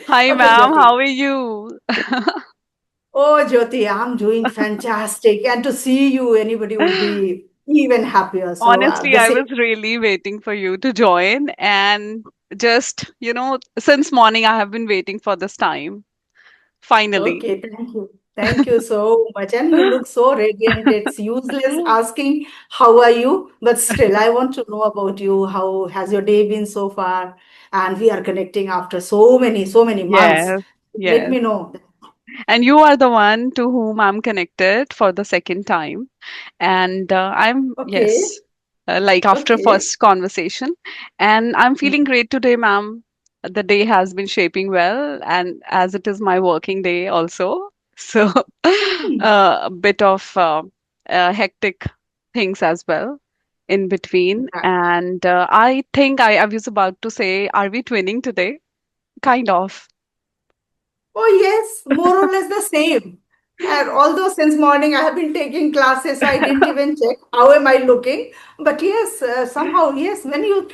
Hi, Okay, ma'am. Jyoti. How are you? Oh, Jyoti, I'm doing fantastic. And to see you, anybody would be even happier. So, Honestly, the I same. was really waiting for you to join, and just, since morning I have been waiting for this time. Finally. Okay, thank you. Thank you so much. And you look so radiant. It's useless asking, how are you? But still, I want to know about you. How has your day been so far? And we are connecting after so many months. Yes, Let yes. me know. And you are the one to whom I'm connected for the second time. And Okay, yes, like after okay. first conversation. And I'm feeling great today, ma'am. The day has been shaping well, and as it is my working day also. So, Hmm. a bit of hectic things as well in between. And I think I was about to say, are we twinning today? Kind of. Oh, yes, more or less the same. And although since morning I have been taking classes, so I didn't even check how am I looking. But yes, somehow, yes, when you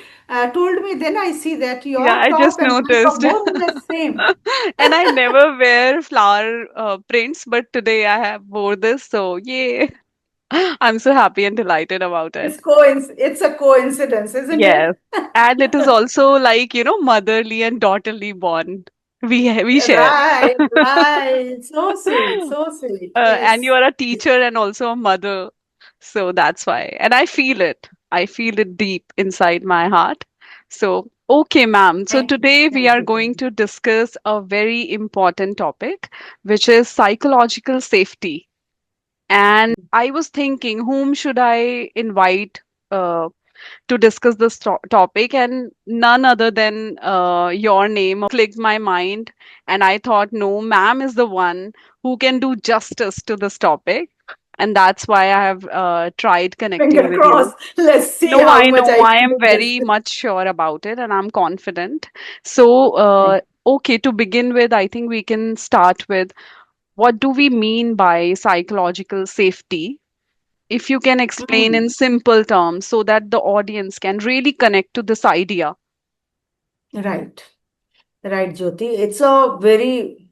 told me, then I see that Yeah, your I just top and my top noticed. more or less same. And I never wear flower prints, but today I have wore this, so yay. I'm so happy and delighted about it. It's a coincidence, isn't Yes. it? And it is also like, motherly and daughterly bond we share. Right, right. So sweet, so sweet. And you Yes. are a teacher and also a mother. So that's why. And I feel it. I feel it deep inside my heart. So, okay, ma'am. So today we Thank are you. going to discuss a very important topic, which is psychological safety. And I was thinking, whom should I invite uh, to discuss this topic? And none other than your name clicked my mind. And I thought, no, ma'am is the one who can do justice to this topic. And that's why I have tried connecting Finger with you. crossed. Let's see No, how I much know. I I can am do this. very much sure about it and I'm confident. So, okay, to begin with, I think we can start with what do we mean by psychological safety? If you can explain in Hmm. simple terms so that the audience can really connect to this idea. Right. Right, Jyoti. It's a very,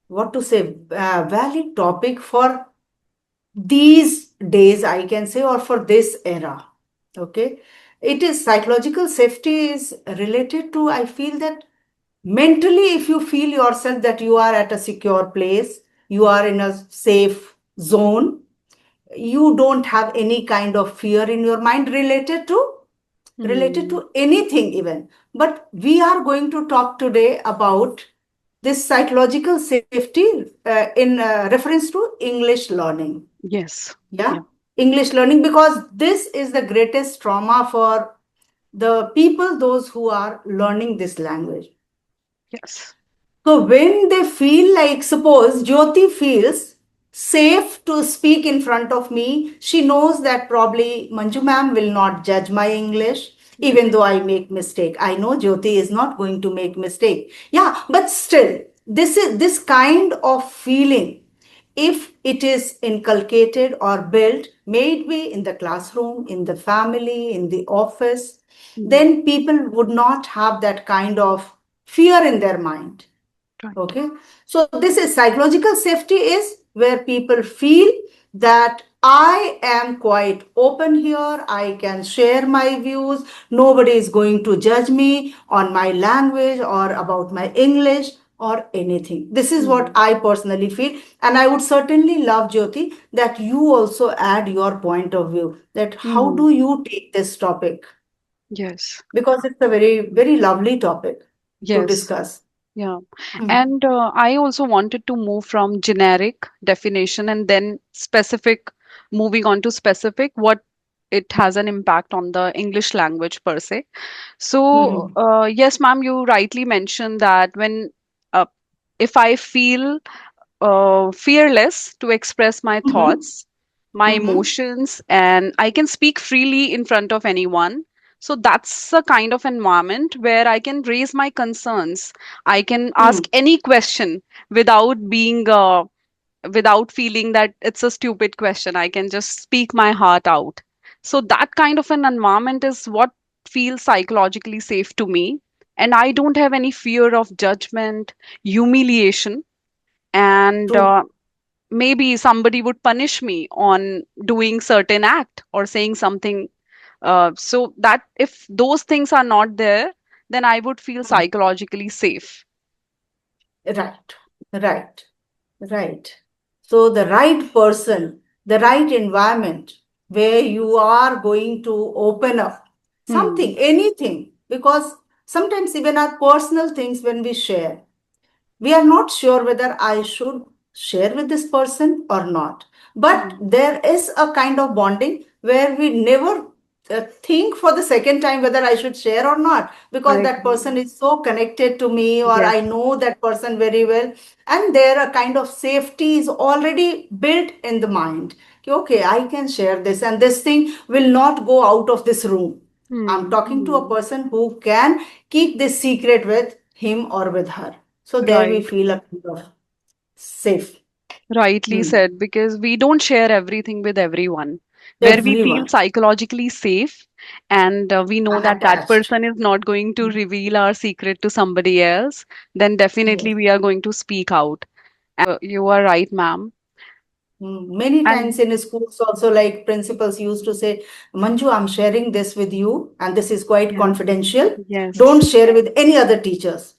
what to say, valid topic for these days, I can say, or for this era. Okay. It is psychological safety is related to, I feel that mentally, if you feel yourself that you are at a secure place, you are in a safe zone, you don't have any kind of fear in your mind related Hmm. to anything even. But we are going to talk today about this psychological safety in reference to English learning. Yes. Yeah, Yeah. English learning, because this is the greatest trauma for the people, those who are learning this language. Yes. So when they feel like, suppose Jyoti feels safe to speak in front of me, she knows that probably Manju ma'am will not judge my English, Yes. even though I make mistake. I know Jyoti is not going to make mistake. Yeah, but still, this kind of feeling, if it is inculcated or built, may it be in the classroom, in the family, in the office, Hmm. then people would not have that kind of fear in their mind. Right. Okay. So this is psychological safety is where people feel that I am quite open here. I can share my views. Nobody is going to judge me on my language or about my English or anything. This is what Hmm. I personally feel. And I would certainly love, Jyoti, that you also add your point of view, that how Hmm. do you take this topic? Yes. Because it's a very, very lovely topic to Yes. discuss. Yeah. Hmm. And I also wanted to move from generic definition and then specific, moving on to specific, what it has an impact on the English language per se. So, Hmm. yes, ma'am, you rightly mentioned that uh, if I feel fearless to express my Mm-hmm. thoughts, my Mm-hmm. emotions, and I can speak freely in front of anyone. So that's a kind of environment where I can raise my concerns. I can Hmm. ask any question without without feeling that it's a stupid question. I can just speak my heart out. So that kind of an environment is what feels psychologically safe to me. and I don't have any fear of judgment, humiliation, and True. maybe somebody would punish me on doing certain act or saying something. So that if those things are not there, then I would feel Hmm. psychologically safe. Right, right, right. So the right person, the right environment where you are going to open up Hmm. something, anything, because sometimes even our personal things when we share, we are not sure whether I should share with this person or not. But Hmm. there is a kind of bonding where we never think for the second time whether I should share or not, I because that person agree. is so connected to me, or Yes. I know that person very well. And there a kind of safety is already built in the mind. Okay, I can share this, and this thing will not go out of this room. I'm Hmm. talking to a Hmm. person who can keep this secret with him or with her. So there we Right. feel a kind of safe. Rightly Hmm. said, because we don't share everything with everyone. Where we feel Everyone psychologically safe, and we know that that attached. person is not going to Hmm. reveal our secret to somebody else, then definitely Yes. we are going to speak out. You are right, ma'am. Many And times in schools also, like principals used to say, Manju, I'm sharing this with you, and this is quite yeah, confidential. Don't yes. share with any other teachers.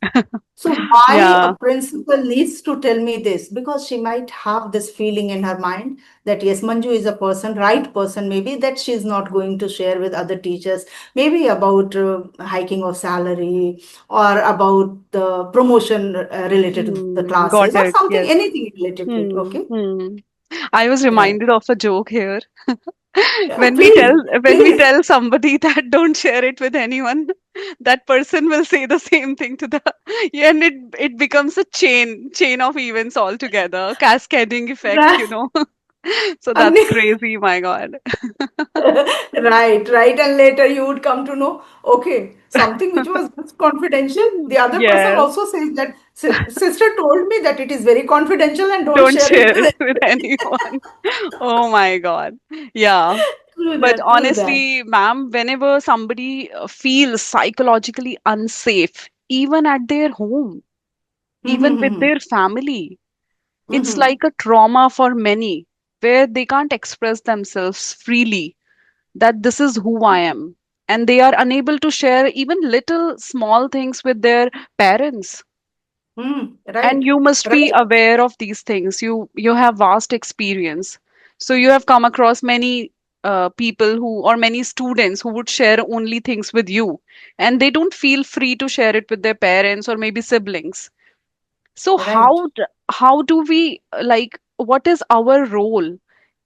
So why a Yeah. principal needs to tell me this? Because she might have this feeling in her mind that yes, Manju is a person, right person, maybe that she's not going to share with other teachers, maybe about hiking of salary, or about the promotion related to the Got classes, or it. something, Yes. anything related to it. Hmm. Okay. Hmm. I was Right. reminded of a joke here. Yeah, When we tell please, when we please. tell somebody that don't share it with anyone, that person will say the same thing to the yeah, and it becomes a chain of events altogether, cascading effect, Right. So that's crazy, my God. Right, right. And later you would come to know, okay, something which was just confidential. The other person Yes, also says that sister told me that it is very confidential and don't don't share it share it with with anybody." anyone. Oh my God. Yeah. True But that, true that. honestly, ma'am, whenever somebody feels psychologically unsafe, even at their home, even with Mm-hmm. their family, it's Mm-hmm. like a trauma for many, where they can't express themselves freely that this is who I am. And they are unable to share even little small things with their parents. Mm, And right, you must be right, aware of these things. You have vast experience. So you have come across many people who, or many students who would share only things with you. And they don't feel free to share it with their parents or maybe siblings. So right. how do we like what is our role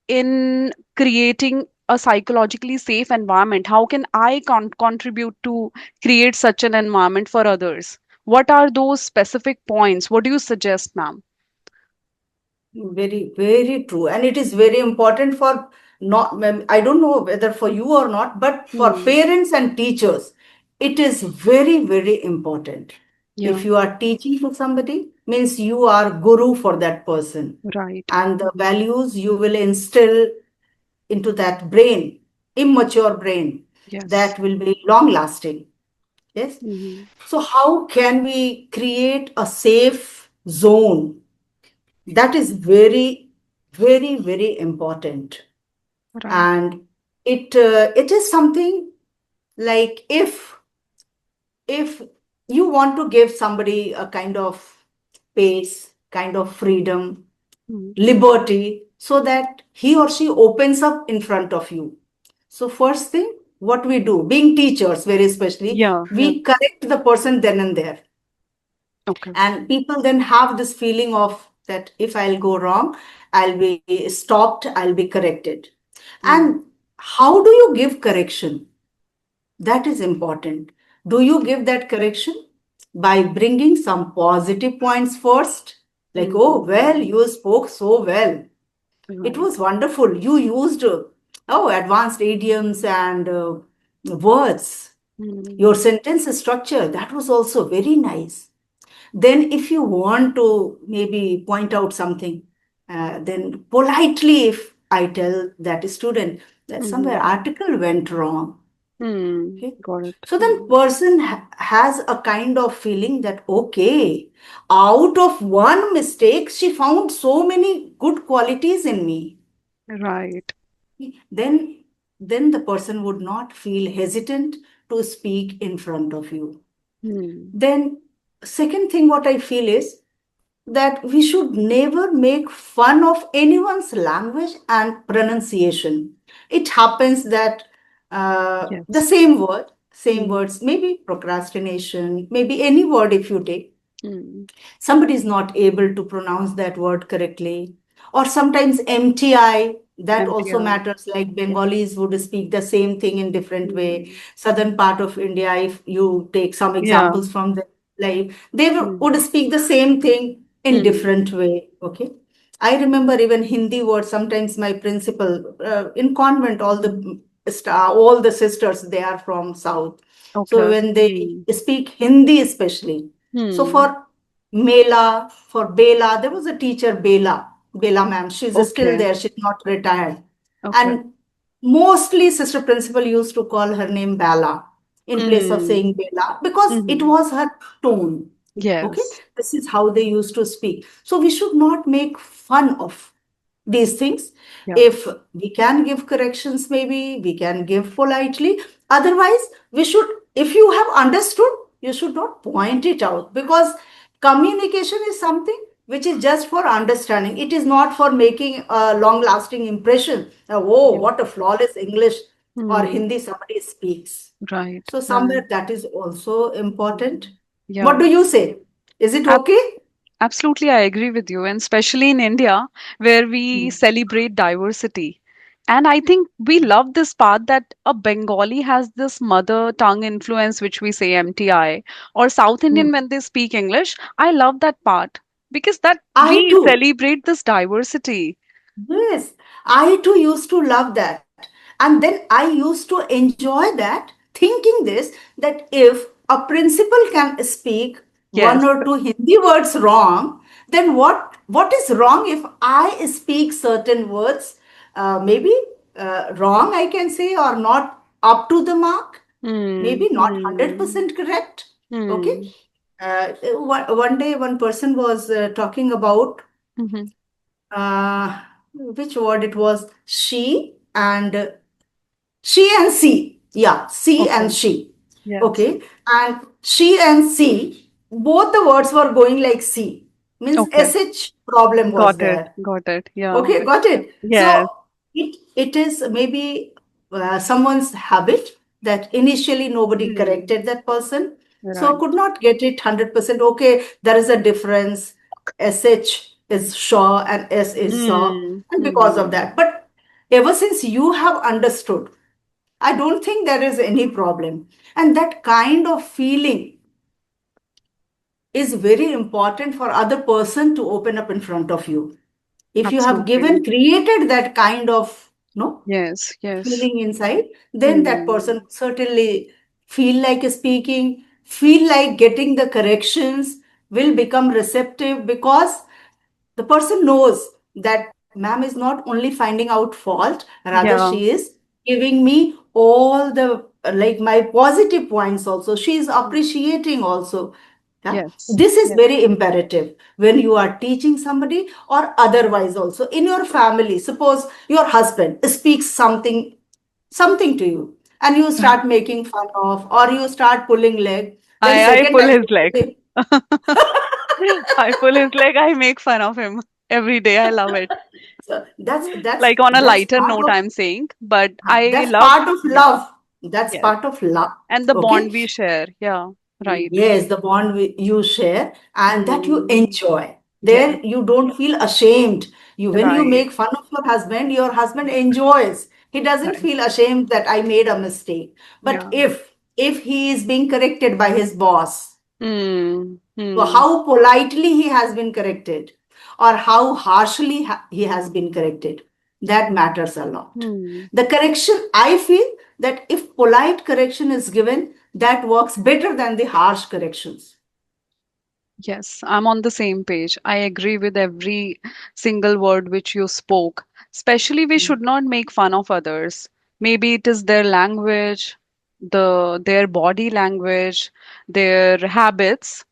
in creating a psychologically safe environment? How can I contribute to create such an environment for others? What are those specific points? What do you suggest, ma'am? Very, very true. And it is very important for not, I don't know whether for you or not, but for Hmm. parents and teachers, it is very, very important. Yeah. If you are teaching to somebody, means you are guru for that person. Right. And the values you will instill into that brain, immature brain, Yes. that will be long lasting. Yes. Hmm. So, how can we create a safe zone? That is very, very, very important. Right. And it is something like, if you want to give somebody a kind of space, kind of freedom, Hmm. liberty, so that he or she opens up in front of you. So first thing, what we do, being teachers very especially, Yeah. Yeah. we correct the person then and there. Okay. And people then have this feeling of that if I'll go wrong, I'll be stopped, I'll be corrected. Hmm. And how do you give correction? That is important. Do you give that correction by bringing some positive points first? Like, oh, well, Hmm. you spoke so well. It Right. was wonderful. You used, advanced idioms and words. Your Hmm. sentence structure, that was also very nice. Then, if you want to maybe point out something, then politely, if I tell that student that somewhere Hmm. article went wrong, Okay. Got it. So then person has a kind of feeling that, okay, out of one mistake, she found so many good qualities in me. Right. Then, then the person would not feel hesitant to speak in front of you. Hmm. Then, second thing, what I feel is that we should never make fun of anyone's language and pronunciation. It happens that the Yes. same word, same Hmm. words, maybe procrastination, maybe any word if you take, Hmm. somebody is not able to pronounce that word correctly, or sometimes mti, that also MTI. matters, like Yeah. bengalis would speak the same thing in different way. Hmm. Southern part of india, if you take some Yeah. examples from the life, they would Hmm. speak the same thing in Hmm. different way. Okay, I remember even hindi words, sometimes my principal in convent, all the sisters, they are from south, so Okay. when they Hmm. speak hindi especially, so for Hmm. Mela, for Bela. There was a teacher, Bela ma'am. She's still Okay. there. She's not retired. Okay. And mostly sister principal used to call her name Bala in place of Hmm. saying Bela because it Hmm. was her tone. Okay, Yes. this is how they used to speak. So we should not make fun of these things. Yeah. If we can give corrections, maybe we can give politely. Otherwise, we should, if you have understood, you should not point it out, because communication is something which is just for understanding. It is not for making a long lasting impression. Oh, Yeah. what a flawless English or Hmm. Hindi somebody speaks. Right. So, Right. somewhere that is also important. What Yeah. do you say? Is it Ab- okay? Absolutely, I agree with you. And especially in India, where we Hmm. celebrate diversity. And I think we love this part that a Bengali has this mother tongue influence, which we say MTI, or South Hmm. Indian when they speak English. I love that part because that I we too. celebrate this diversity. Yes, I too used to love that. And then I used to enjoy that, thinking this, that if a principal can speak one Yes. or two Hindi words wrong, then what is wrong if I speak certain words, maybe wrong, I can say, or not up to the mark, Hmm. maybe not Hmm. 100% correct. Okay. Hmm. One day, one person was talking about Hmm. which word it was, she and she, yeah, she and Okay. she. Yes. Okay, and she and she, both the words were going like c, means Okay. sh problem was Got it. there. Got it. Yeah. Okay, got it. Yes. So it is maybe someone's habit that initially nobody Hmm. corrected that person, so Right. could not get it 100%. Okay, there is a difference. Sh is shaw and s is saw, Hmm. and because of Hmm. that. But ever since you have understood, I don't think there is any problem. And that kind of feeling is very important for other person to open up in front of you. If you have Absolutely. given created that kind of no Yes. Yes. feeling inside, then that Hmm. person certainly feel like speaking, feel like getting the corrections, will become receptive, because the person knows that ma'am is not only finding out fault, rather Yeah. she is giving me all the like my positive points also. She is appreciating also. Yeah. Yes. This is Yes. very imperative when you are teaching somebody, or otherwise also in your family. Suppose your husband speaks something to you, and you start making fun of, or you start pulling leg, then I second pull time his you leg. say, I pull his leg. I make fun of him every day. I love it. so that's Like on a that's lighter part note, of I'm saying, but I that's love, part of yeah, love. That's yes. part of love. And the Okay. bond we share. Yeah, right. Yes, the bond you share and that you Hmm. enjoy. Yes, There you don't feel ashamed. You when you right, make fun of your husband enjoys. He doesn't right. feel ashamed that I made a mistake. But Yeah. if he is being corrected by his boss, Hmm. so Hmm. how politely he has been corrected, or how harshly he has been corrected, that matters a lot. Hmm. The correction, I feel that if polite correction is given, that works better than the harsh corrections. Yes, I'm on the same page. I agree with every single word which you spoke. Especially, we should not make fun of others. Maybe it is their language. their body language, their habits,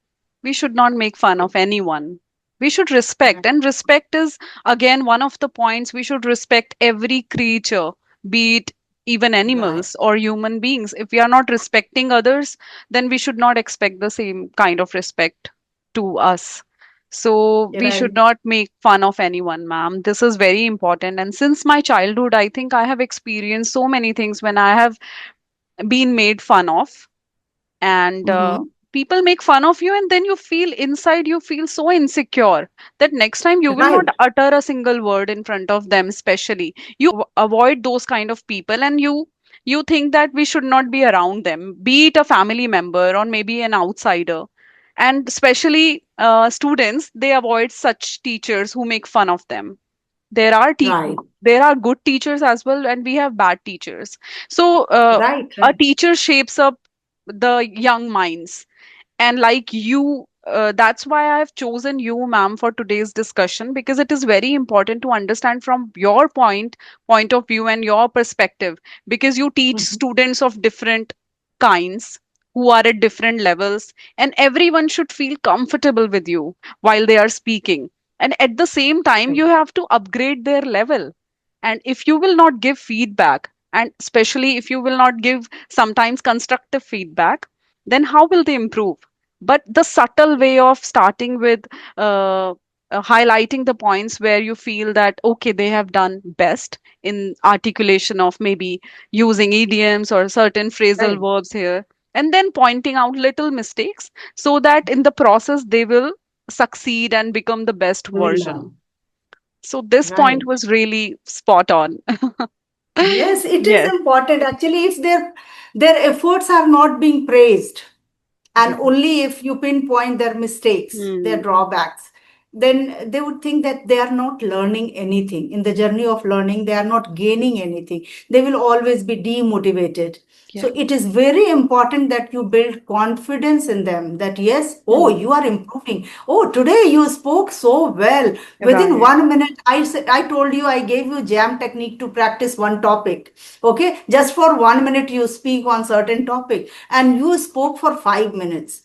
we should not make fun of anyone. We should respect, Right. and respect is again one of the points. We should respect every creature, be it even Right. animals or human beings. If we are not respecting others, then we should not expect the same kind of respect to us. So we should Right. not make fun of anyone, ma'am. This is very important. And since my childhood, I think I have experienced so many things when I have been made fun of, and Mm-hmm. people make fun of you, and then you feel inside, you feel so insecure that next time you will not Right. utter a single word in front of them. Especially you avoid those kind of people, and you think that we should not be around them, be it a family member or maybe an outsider. And especially students, they avoid such teachers who make fun of them. there are te- Right. there are good teachers as well, and we have bad teachers. So Right. a Right. teacher shapes up the young minds. And like you, that's why I've chosen you, ma'am, for today's discussion, because it is very important to understand from your point of view and your perspective, because you teach Mm-hmm. students of different kinds who are at different levels, and everyone should feel comfortable with you while they are speaking. And at the same time, Right. you have to upgrade their level. And if you will not give feedback, and especially if you will not give sometimes constructive feedback, then how will they improve? But the subtle way of starting with highlighting the points where you feel that okay, they have done best in articulation of maybe using idioms or certain phrasal Right. verbs here, and then pointing out little mistakes so that in the process they will succeed and become the best We will version. learn. So this point Right. was really spot on. Yes, it is Yes. important. Actually, if their efforts are not being praised, and Yeah. only if you pinpoint their mistakes, their Hmm. drawbacks, then they would think that they are not learning anything. In the journey of learning, they are not gaining anything. They will always be demotivated. Yeah. So it is very important that you build confidence in them that yes, oh, Hmm. you are improving. Oh, today you spoke so well. Within Right. 1 minute, I told you, I gave you jam technique to practice one topic. Okay, just for 1 minute you speak on certain topic, and you spoke for 5 minutes.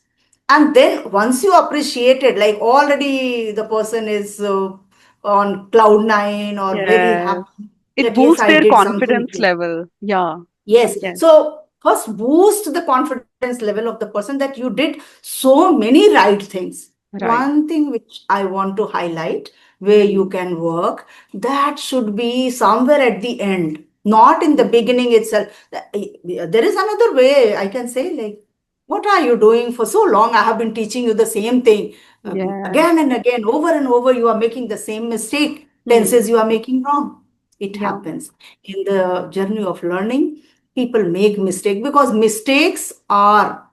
And then once you appreciate it, like already the person is on cloud nine or very Yes. happy It that yes, boosts I their did something confidence great. level. Yeah. Yes. Yes. So first boost the confidence level of the person that you did so many right things. Right. One thing which I want to highlight where you Hmm. can work, that should be somewhere at the end, not in the Hmm. beginning itself. There is another way I can say, like, what are you doing for so long? I have been teaching you the same thing Yes. again and again, over and over. You are making the same mistake, Hmm. tenses you are making wrong. It Yeah. happens in the journey of learning. People make mistake because mistakes are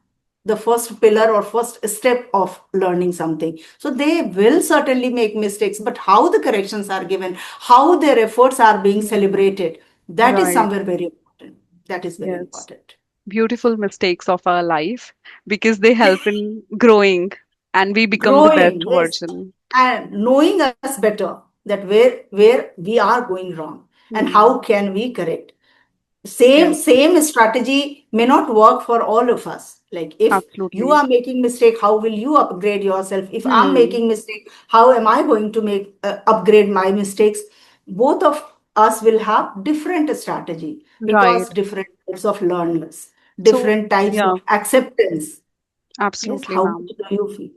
the first pillar or first step of learning something. So they will certainly make mistakes, but how the corrections are given, how their efforts are being Hmm. celebrated, that is Right. somewhere very important. That is very Yes. important. Beautiful mistakes of our life, because they help in growing and we become the best Growing, yes, version. and knowing us better, that where we are going wrong and how Hmm. can we correct. same Yes. same strategy may not work for all of us. Like if you Absolutely. are making mistake, how will you upgrade yourself? If I'm Hmm. making mistake, how am I going to make upgrade my mistakes? Both of us will have different strategy Right. because different types of learners, So, different types yeah, of acceptance. Yes, absolutely, how ma'am. do you feel?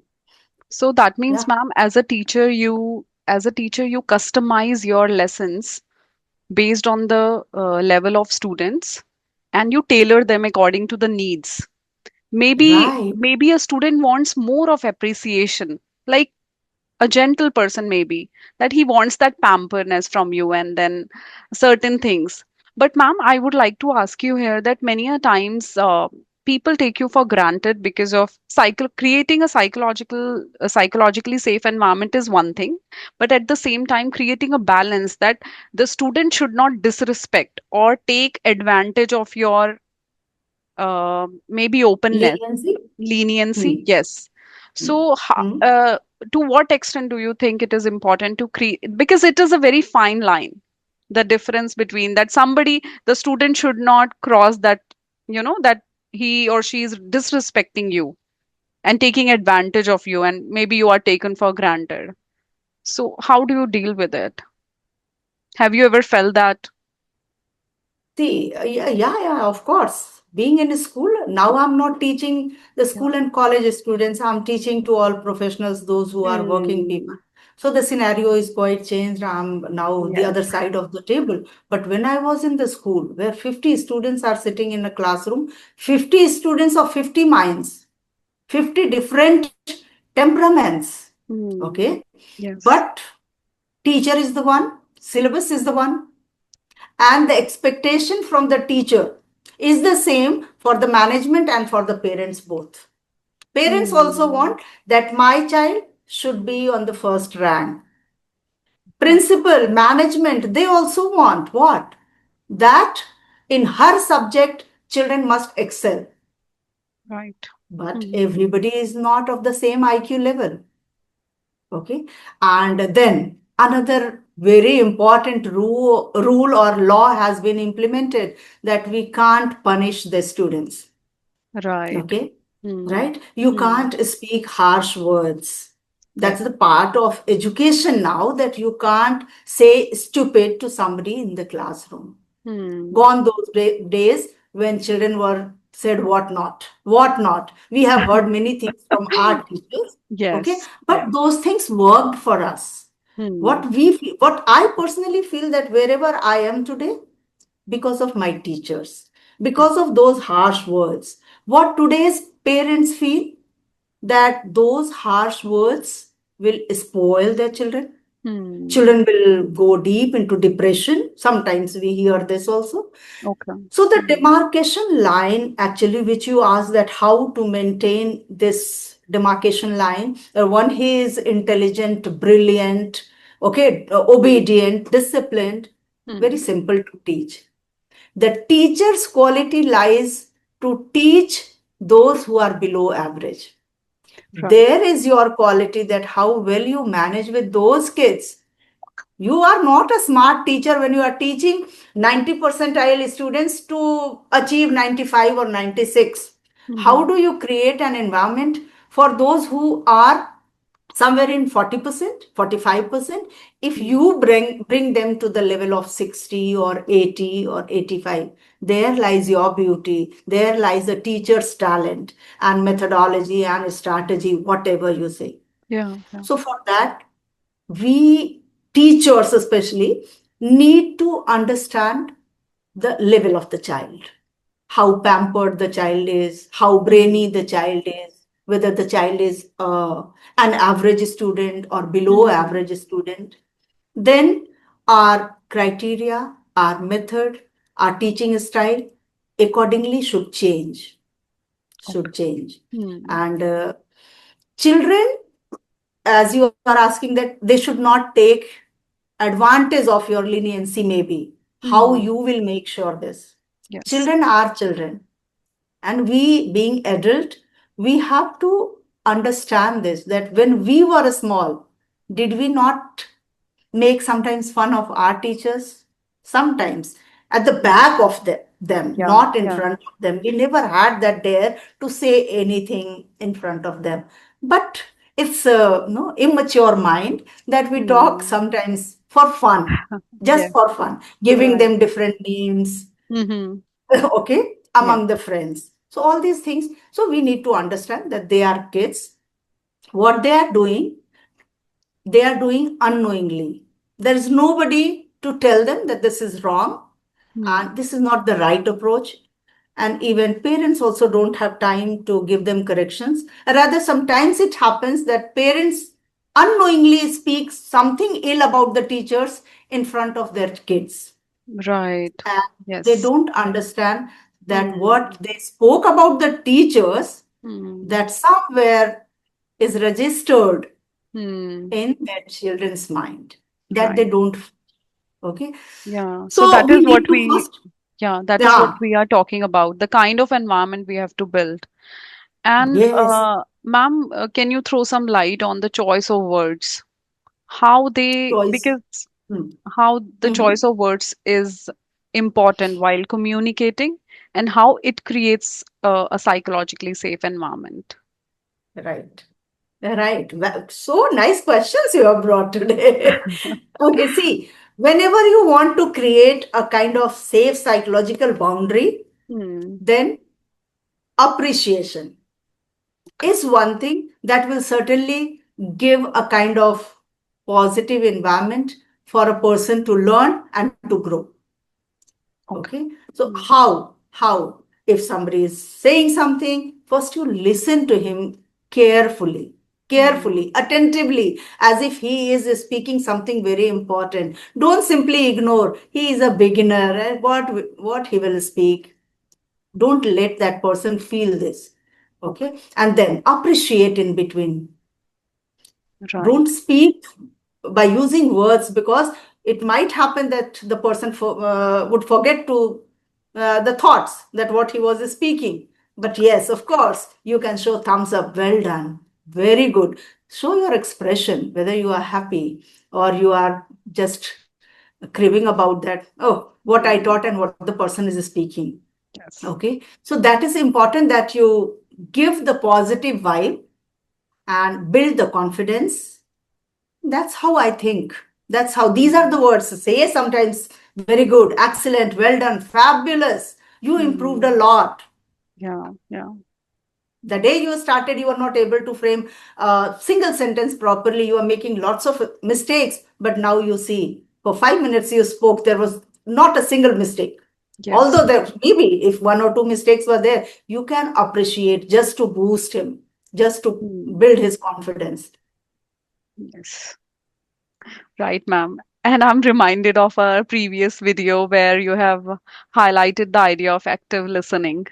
So that Yeah. means, ma'am, as a teacher, you customize your lessons based on the level of students, and you tailor them according to the needs. Right. Maybe a student wants more of appreciation, like a gentle person maybe, that he wants that pamperness from you, and then certain things. But ma'am, I would like to ask you here that many a times people take you for granted because of creating a psychologically safe environment is one thing, but at the same time creating a balance that the student should not disrespect or take advantage of your maybe openness, Leniency. leniency. Hmm. Yes. Hmm. So Hmm. to what extent do you think it is important to create, because it is a very fine line, the difference between that, somebody, the student should not cross that that he or she is disrespecting you and taking advantage of you, and maybe you are taken for granted. So how do you deal with it? Have you ever felt that? See, yeah, of course. Being in a school, now I'm not teaching the Yeah. school and college students, I'm teaching to all professionals, those who are working people. Hmm. So the scenario is quite changed. I'm now the Yes. other side of the table. But when I was in the school where 50 students are sitting in a classroom, 50 students of 50 minds, 50 different temperaments. Okay. Hmm. Yes. But teacher is the one, syllabus is the one, and the expectation from the teacher is the same for the management and for the parents both. Parents also Hmm. want that my child should be on the first rank. Right. Principal, management, they also want what? That in her subject, children must excel. Right. But Hmm. everybody is not of the same IQ level. Okay. And then another very important rule or law has been implemented that we can't punish the students. Right. Okay. Hmm. Right? You Hmm. can't speak harsh words. Yes. That's the part of education now, that you can't say stupid to somebody in the classroom. Hmm. Gone those days when children were said what not. We have heard many things from our teachers, okay, Yes. but Yes. those things worked for us. Hmm. What I personally feel that wherever I am today, because of my teachers, Yes. because of those harsh words, what today's parents feel, that those harsh words will spoil their children. Hmm. Children will go deep into depression. Sometimes we hear this also. Okay. So the Hmm. demarcation line, actually, which you asked, that how to maintain this demarcation line, one, he is intelligent, brilliant, okay, obedient, disciplined, very Hmm. simple to teach. The teacher's quality lies to teach those who are below average. Right. There is your quality, that how well you manage with those kids. You are not a smart teacher when you are teaching 90 percentile students to achieve 95 or 96. How Hmm. do you create an environment for those who are somewhere in 40%, 45%? If Hmm. you bring them to the level of 60 or 80 or 85, there lies your beauty. There lies the teacher's talent and methodology and strategy, whatever you say. Yeah. Yeah. So for that, we teachers especially need to understand the level of the child, how pampered the child is, how brainy Hmm. the child is, whether the child is an average student or below Hmm. average student. Then our criteria, our method, our teaching style accordingly should Okay. change. Hmm. And children, as you are asking, that they should not take advantage of your leniency, maybe how Hmm. you will make sure this. Yes. Children are children, and we being adult, we have to understand this, that when we were small, did we not make sometimes fun of our teachers? Sometimes at the Hmm. back of them, Yeah. not in Yeah. front of them. We never had that dare to say anything in front of them. But it's a no immature mind that we talk Hmm. sometimes for fun, just Yes. for fun, giving Right. them different names, Mm-hmm. okay, Yes. among the friends. So all these things. So we need to understand that they are kids. What they are doing unknowingly. There is nobody to tell them that this is wrong Hmm. and this is not the right approach. And even parents also don't have time to give them corrections. Rather, sometimes it happens that parents unknowingly speak something ill about the teachers in front of their kids. Right. And they Yes. don't understand that what Hmm. they spoke about the teachers, Hmm. that somewhere is registered Hmm. in their children's mind, that they Right. don't. Okay. Yeah. So So that we is what need to we, first, yeah, that is what yeah, we are talking about, the kind of environment we have to build. And yes, ma'am, can you throw some light on the choice of words? How they, choice. because Hmm. how the Mhm. choice of words is important while communicating, and how it creates a psychologically safe environment. Right. Right. Well, so nice questions you have brought today. Okay, see, whenever you want to create a kind of safe psychological boundary, Hmm. then appreciation is one thing that will certainly give a kind of positive environment for a person to learn and to grow. Okay. Okay. So Hmm. how if somebody is saying something, first you listen to him carefully, Hmm. carefully, attentively, as if he is speaking something very important. Don't simply ignore. He is a beginner. What he will speak. Don't let that person feel this. Okay. And then appreciate in between. Right. Don't speak by using words, because it might happen that the person would forget to the thoughts that what he was speaking. But yes, of course, you can show thumbs up, well done, very good. Show your expression, whether you are happy or you are just cribbing about that, oh, what I taught Hmm. and what the person is speaking. Yes. Okay, so that is important, that you give the positive vibe and build the confidence. That's how I think. That's how these are Hmm. the words. Say sometimes very good, excellent, well done, fabulous. You improved a Hmm. lot. Yeah. Yeah. The day you started, you were not able to frame a single sentence properly. You are making lots of mistakes. But now you see, for 5 minutes you spoke, there was not a single mistake. Yes. Although there maybe if one or two mistakes were there, you can appreciate just to boost him, just to Hmm. build his confidence. Yes. Right, ma'am. And I'm reminded of our previous video where you have highlighted the idea of active listening,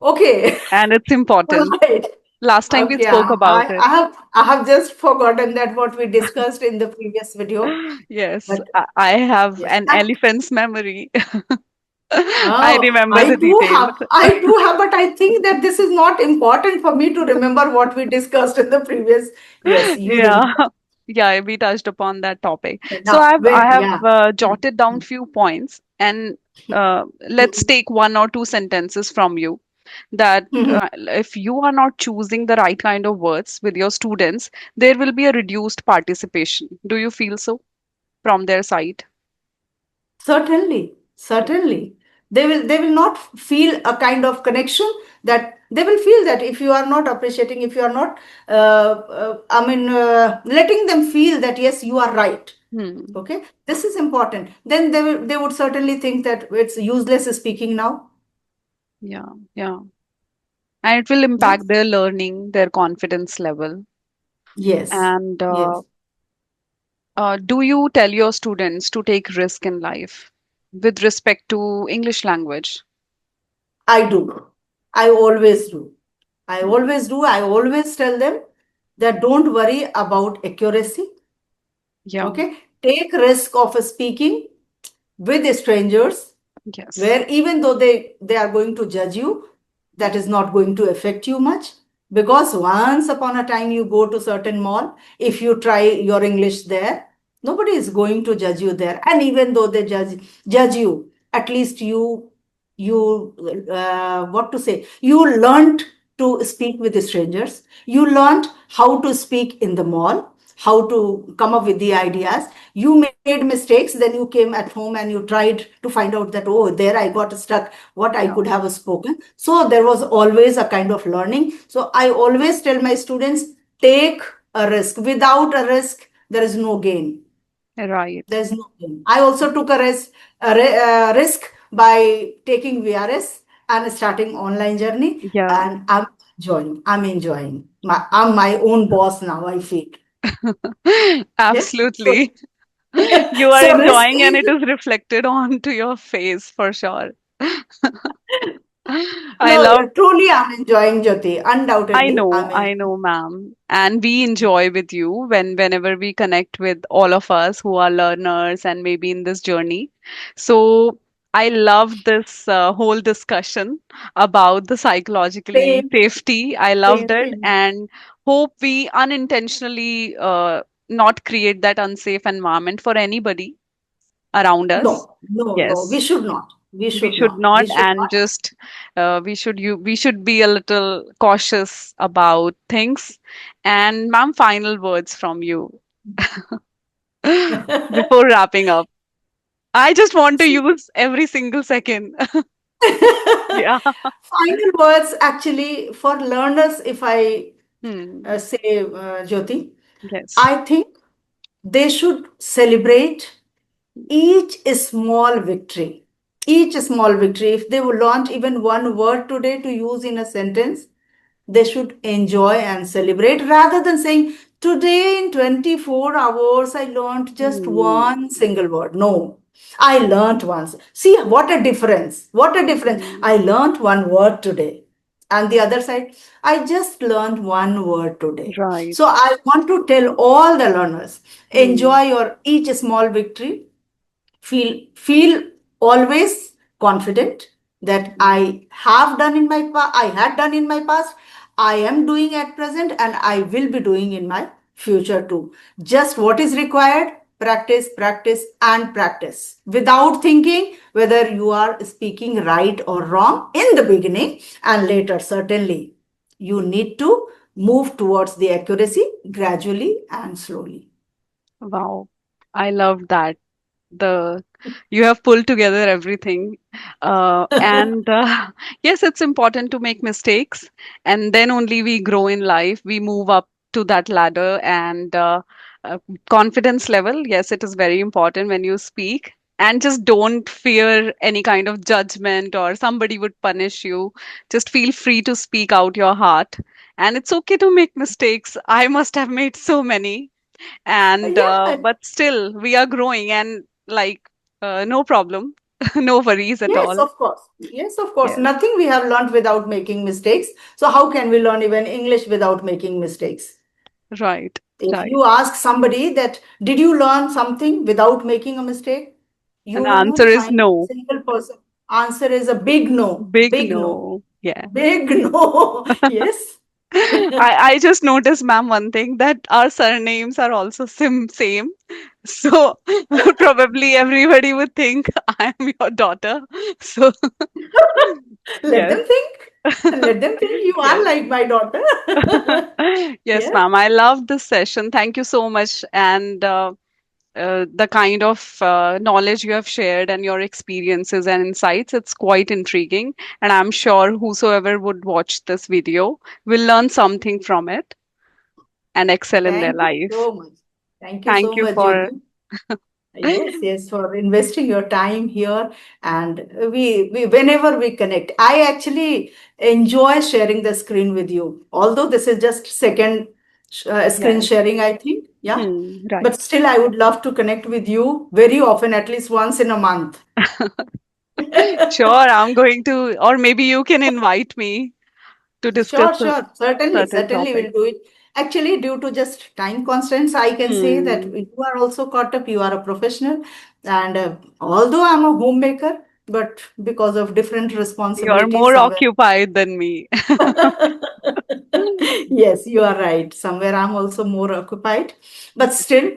Okay. and it's important. Right. Last time we Okay, spoke about it. I have just forgotten that what we discussed in the previous video. Yes, But I have yes, an that elephant's memory. I oh, remember the details. I do have, but I think that this is not important for me to remember what we discussed in the previous. Yes, you Yeah. remember. Yeah, we touched upon that topic. So Now, I wait, have yeah. jotted down few points, and let's take one or two sentences from you that if you are not choosing the right kind of words with your students, there will be a reduced participation. Do you feel so from their side? Certainly, certainly. They will not feel a kind of connection, that they will feel that if you are not appreciating, if you are not, letting them feel that yes, you are right. Hmm. Okay, this is important. Then they would certainly think that it's useless speaking now. Yeah, yeah. And it will impact Yes, their learning, their confidence level. yes, And yes. do you tell your students to take risk in life with respect to English language? I do. I always do. I Hmm. always do. I always tell them that don't worry about accuracy. Yeah. Okay, take risk of speaking with strangers, Yes. where even though they are going to judge you, that is not going to affect you much, because once upon a time you go to certain mall, if you try your English there, nobody is going to judge you there. And even though they judge you, at least you what to say, you learned to speak with strangers, you learned how to speak in the mall, how to come up with the ideas. You made mistakes, then you came at home and you tried to find out that, oh, there I got stuck, what I Yeah. could have spoken. So there was always a kind of learning. So I always tell my students, take a risk. Without a risk, there is no gain. Right. There's no gain. I also took a risk by taking VRS and starting online journey, Yeah. and I'm enjoying. I'm my own boss now, I feel. Yeah. So, Absolutely. You are so risk enjoying and is, it is reflected onto your face for sure. I no, love truly I'm enjoying, Jyoti. Undoubtedly, I'm I enjoying. know, ma'am. And we enjoy with you whenever we connect with all of us who are learners and maybe in this journey. So I loved this whole discussion about the psychologically Same, safety. I loved same, it same. and hope we unintentionally not create that unsafe environment for anybody around us. No, no, no, we Yes. should not. We We should should not. not, We should and not. just we should be a little cautious about things. And ma'am, final words from you before wrapping up. I just want to See, use every single second. Yeah. final words actually for learners, if I Hmm. say, Jyoti, Yes. I think they should celebrate each small victory. Each small victory. If they will launch even one word today to use in a sentence, they should enjoy and celebrate rather than saying, today in 24 hours, I learned just Hmm. one single word. No, I learned once. See what a difference. What a difference. I Hmm. learned one word today. And the other side, I just learned one word today. Right. So I want to tell all the learners, Hmm. enjoy your each small victory. Feel always confident that Hmm. I had done in my past, I am doing at present, and I will be doing in my future too. Just what is required: practice, practice, and practice without thinking whether you are speaking right or wrong in the beginning. And later, certainly, you need to move towards the accuracy gradually and slowly. Wow. I love that. The You have pulled together everything. And yes, it's important to make mistakes, and then only we grow in life. We move up to that ladder, and uh, confidence level. Yes, it is very important when you speak. And just don't fear any kind of judgment or somebody would punish you. Just feel free to speak out your heart. And it's okay to make mistakes. I must have made so many, and Yeah. but still we are growing, and like no problem. No worries at Yes, all. of course. Yes, of course. Yes. Nothing we have learned without making mistakes. So, how can we learn even English without making mistakes? Right. If Right. you ask somebody that, did you learn something without making a mistake? You And the will not answer is find a no. single person. Answer is a big no. Big Big no. no. Yeah. Big no. Yes. I just noticed, ma'am, one thing, that our surnames are also same. So probably everybody would think I am your daughter. So Let yes. them think. Let them think you are Yes. like my daughter. Yes, Yes. ma'am. I love this session. Thank you so much. And the kind of knowledge you have shared and your experiences and insights, it's quite intriguing. And I'm sure whosoever would watch this video will learn something from it and excel in their Thank you life. so much. Thank you Thank so you much, for, Jyoti. Yes, yes, for investing your time here. And we whenever we connect, I actually enjoy sharing the screen with you. Although this is just second screen yes. sharing, I think. Yeah. Right. But still, I would love to connect with you very often, at least once in a month. Sure, I'm going to, or maybe you can invite me to discuss Sure, a sure. Certainly, certain certainly topic. we'll do it. Actually, due to just time constraints, I can say that Hmm. you are also caught up. You are a professional. And although I'm a homemaker, but because of different You're responsibilities, more somewhere. occupied than me. Yes, you are right. Somewhere I'm also more occupied. But still,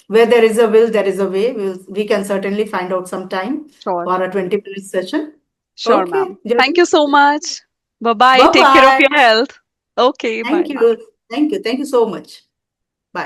where there is a will, there is a way. We can certainly find out some time Sure. for a 20-minute session. Sure, Okay, ma'am. Thank Jyoti. you so much. Bye bye. Bye Take care of bye. your health. Okay, bye, Thank ma'am. you. Thank you. Thank you so much.